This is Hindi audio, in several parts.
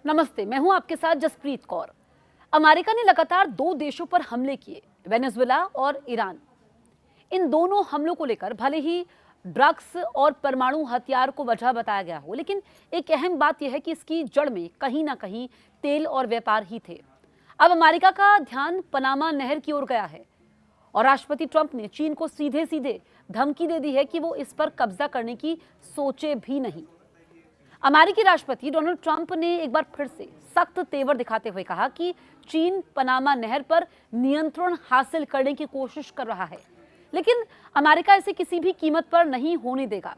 नमस्ते, मैं हूं आपके साथ जसप्रीत कौर। अमेरिका ने लगातार दो देशों पर हमले किए, वेनेजुएला और ईरान। इन दोनों हमलों को लेकर भले ही ड्रग्स और परमाणु हथियार को वजह बताया गया हो, लेकिन एक अहम बात यह है कि इसकी जड़ में कहीं ना कहीं तेल और व्यापार ही थे। अब अमेरिका का ध्यान पनामा नहर की ओर गया है और राष्ट्रपति ट्रंप ने चीन को सीधे सीधे धमकी दे दी है कि वो इस पर कब्जा करने की सोचे भी नहीं। अमेरिकी राष्ट्रपति डोनाल्ड ट्रंप ने एक बार फिर से सख्त तेवर दिखाते हुए कहा कि चीन पनामा नहर पर नियंत्रण हासिल करने की कोशिश कर रहा है, लेकिन अमेरिका इसे किसी भी कीमत पर नहीं होने देगा।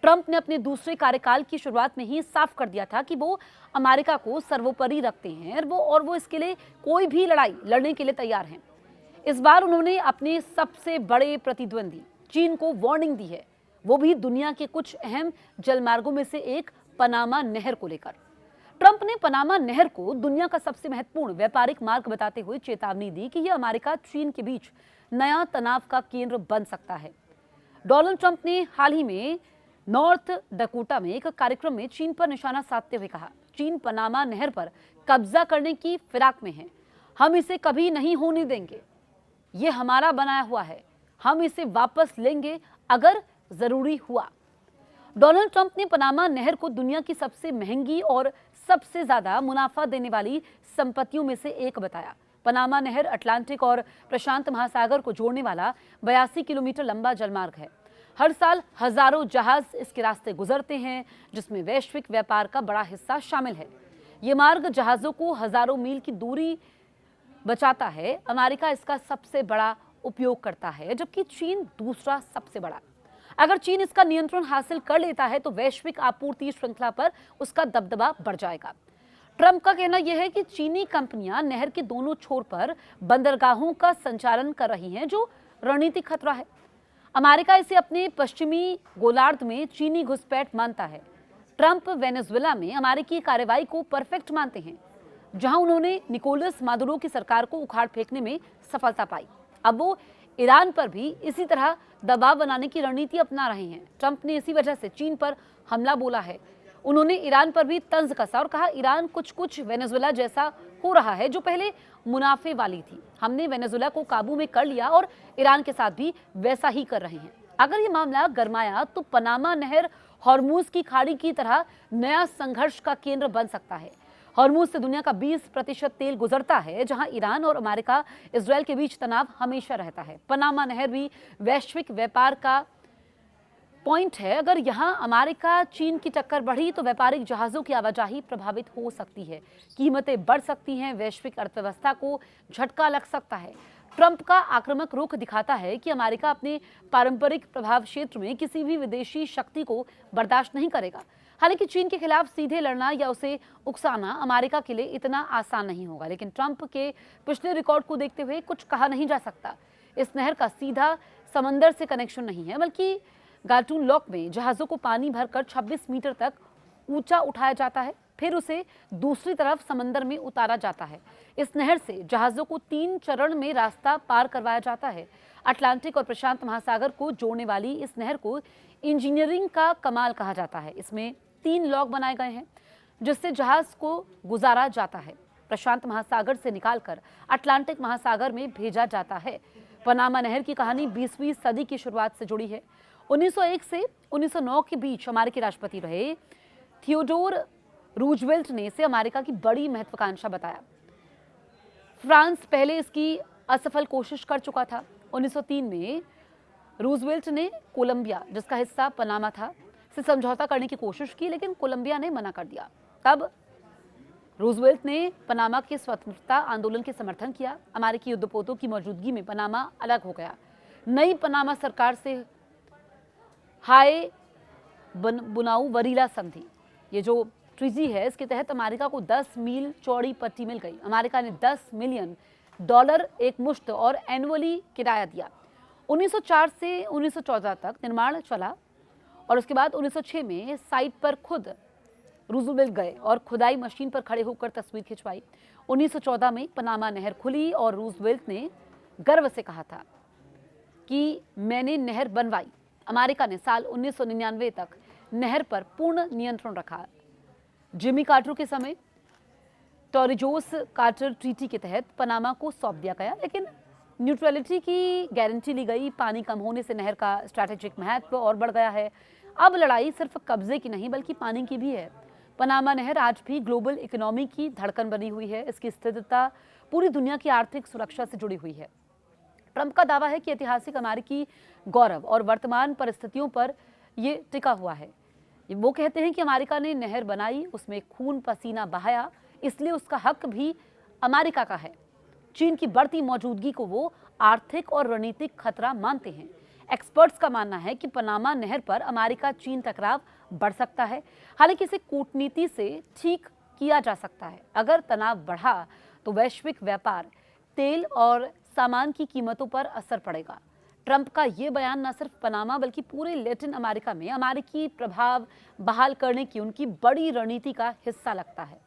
ट्रंप ने अपने दूसरे कार्यकाल की शुरुआत में ही साफ कर दिया था कि वो अमेरिका को सर्वोपरि रखते हैं और वो इसके लिए कोई भी लड़ाई लड़ने के लिए तैयार हैं। इस बार उन्होंने अपने सबसे बड़े प्रतिद्वंदी चीन को वार्निंग दी है, वो भी दुनिया के कुछ अहम जलमार्गों में से एक पनामा नहर को लेकर। ट्रंप ने पनामा नहर को दुनिया का सबसे महत्वपूर्ण व्यापारिक मार्ग बताते हुए चेतावनी दी कि यह अमेरिका चीन के बीच नया तनाव का केंद्र बन सकता है। डोनाल्ड ट्रंप ने हाल ही में नॉर्थ डकोटा में एक कार्यक्रम में चीन पर निशाना साधते हुए कहा, चीन पनामा नहर पर कब्जा करने की फिराक में है, हम इसे कभी नहीं होने देंगे। ये हमारा बनाया हुआ है, हम इसे वापस लेंगे अगर जरूरी हुआ। डोनाल्ड ट्रंप ने पनामा नहर को दुनिया की सबसे महंगी और सबसे ज्यादा मुनाफा देने वाली संपत्तियों में से एक बताया। पनामा नहर अटलांटिक और प्रशांत महासागर को जोड़ने वाला 82 किलोमीटर लंबा जलमार्ग है। हर साल हजारों जहाज इसके रास्ते गुजरते हैं, जिसमें वैश्विक व्यापार का बड़ा हिस्सा शामिल है। ये मार्ग जहाजों को हजारों मील की दूरी बचाता है। अमेरिका इसका सबसे बड़ा उपयोग करता है, जबकि चीन दूसरा सबसे बड़ा। अगर चीन इसका नियंत्रण हासिल कर लेता है तो वैश्विक आपूर्ति श्रृंखला पर उसका दबदबा बढ़ जाएगा। ट्रंप का कहना यह है कि चीनी कंपनियां नहर के दोनों छोर पर बंदरगाहों का संचालन कर रही हैं, जो रणनीतिक खतरा है। अमेरिका इसे अपने पश्चिमी गोलार्ध में चीनी घुसपैठ मानता है। ट्रंप वेनेजुएला में अमेरिकी कार्रवाई को परफेक्ट मानते हैं, जहां उन्होंने निकोलस मादुरो की सरकार को उखाड़ फेंकने में सफलता पाई। अब वो ईरान पर भी इसी तरह दबाव बनाने की रणनीति अपना रहे हैं। ट्रंप ने इसी वजह से चीन पर हमला बोला है। उन्होंने ईरान पर भी तंज कसा और कहा, ईरान कुछ वेनेजुएला जैसा हो रहा है, जो पहले मुनाफे वाली थी। हमने वेनेजुएला को काबू में कर लिया और ईरान के साथ भी वैसा ही कर रहे हैं। अगर ये मामला गरमाया तो पनामा नहर हॉर्मुज की खाड़ी की तरह नया संघर्ष का केंद्र बन सकता है। हॉर्मुज से दुनिया का 20% तेल गुजरता है, जहां ईरान और अमेरिका इजरायल के बीच तनाव हमेशा रहता है। पनामा नहर भी वैश्विक व्यापार का पॉइंट है। अगर यहां अमेरिका चीन की टक्कर बढ़ी तो व्यापारिक जहाजों की आवाजाही प्रभावित हो सकती है, कीमतें बढ़ सकती हैं, वैश्विक अर्थव्यवस्था को झटका लग सकता है। ट्रंप का आक्रामक रुख दिखाता है कि अमेरिका अपने पारंपरिक प्रभाव क्षेत्र में किसी भी विदेशी शक्ति को बर्दाश्त नहीं करेगा। हालांकि चीन के खिलाफ सीधे लड़ना या उसे उकसाना अमेरिका के लिए इतना आसान नहीं होगा, लेकिन ट्रंप के पिछले रिकॉर्ड को देखते हुए कुछ कहा नहीं जा सकता। इस नहर का सीधा समंदर से कनेक्शन नहीं है, बल्कि गाल्टून लॉक में जहाजों को पानी भरकर 26 मीटर तक ऊंचा उठाया जाता है, फिर उसे दूसरी तरफ समंदर में उतारा जाता है। इस नहर से जहाजों को 3 चरण में रास्ता पार करवाया जाता है। अटलांटिक और प्रशांत महासागर को जोड़ने वाली इस नहर को इंजीनियरिंग का कमाल कहा जाता है। इसमें 3 लॉक बनाए गए हैं, जिससे जहाज को गुजारा जाता है। प्रशांत महासागर से निकालकर अटलांटिक महासागर में भेजा जाता है। पनामा नहर की कहानी 20वीं सदी की शुरुआत से जुड़ी है। 1901 से 1909 के बीच अमेरिकी राष्ट्रपति रहे थियोडोर रूजवेल्ट ने इसे अमेरिका की बड़ी महत्वाकांक्षा बताया। फ्रांस पहले इसकी असफल कोशिश कर चुका था। 1903 में रूजवेल्ट ने कोलंबिया, जिसका हिस्सा पनामा था, से समझौता करने की कोशिश की, लेकिन कोलंबिया ने मना कर दिया। तब रूजवेल्ट ने पनामा के स्वतंत्रता आंदोलन के समर्थन किया। अमेरिकी युद्धपोतों की मौजूदगी में पनामा अलग हो गया। नई पनामा सरकार से हाय बुनाऊ वरीला संधि, ये जो ट्रीजी है, इसके तहत अमेरिका को 10 मील चौड़ी पट्टी मिल गई। अमेरिका ने $10 मिलियन एक मुश्त और एनुअली किराया दिया। 1904 से 1914 तक निर्माण चला और उसके बाद 1906 में साइट पर खुद रूजवेल्ट गए और खुदाई मशीन पर खड़े होकर तस्वीर खिंचवाई। 1914 में पनामा नहर खुली और रूजवेल्ट ने गर्व से कहा था कि मैंने नहर बनवाई। अमेरिका ने साल 1999 तक नहर पर पूर्ण नियंत्रण रखा। जिमी कार्टर के समय टॉरिजोस कार्टर ट्रीटी के तहत पनामा को सौंप दिया गया, लेकिन न्यूट्रलिटी की गारंटी ली गई। पानी कम होने से नहर का स्ट्रैटेजिक महत्व और बढ़ गया है। अब लड़ाई सिर्फ कब्जे की नहीं बल्कि पानी की भी है। पनामा नहर आज भी ग्लोबल इकोनॉमी की धड़कन बनी हुई है। इसकी स्थिरता पूरी दुनिया की आर्थिक सुरक्षा से जुड़ी हुई है। ट्रंप का दावा है कि ऐतिहासिक अमेरिकी गौरव और वर्तमान परिस्थितियों पर ये टिका हुआ है। वो कहते हैं कि अमेरिका ने नहर बनाई, उसमें खून पसीना बहाया, इसलिए उसका हक भी अमेरिका का है। चीन की बढ़ती मौजूदगी को वो आर्थिक और रणनीतिक खतरा मानते हैं। एक्सपर्ट्स का मानना है कि पनामा नहर पर अमेरिका चीन टकराव बढ़ सकता है। हालांकि इसे कूटनीति से ठीक किया जा सकता है। अगर तनाव बढ़ा तो वैश्विक व्यापार, तेल और सामान की कीमतों पर असर पड़ेगा। ट्रंप का ये बयान न सिर्फ पनामा बल्कि पूरे लैटिन अमेरिका में अमेरिकी प्रभाव बहाल करने की उनकी बड़ी रणनीति का हिस्सा लगता है।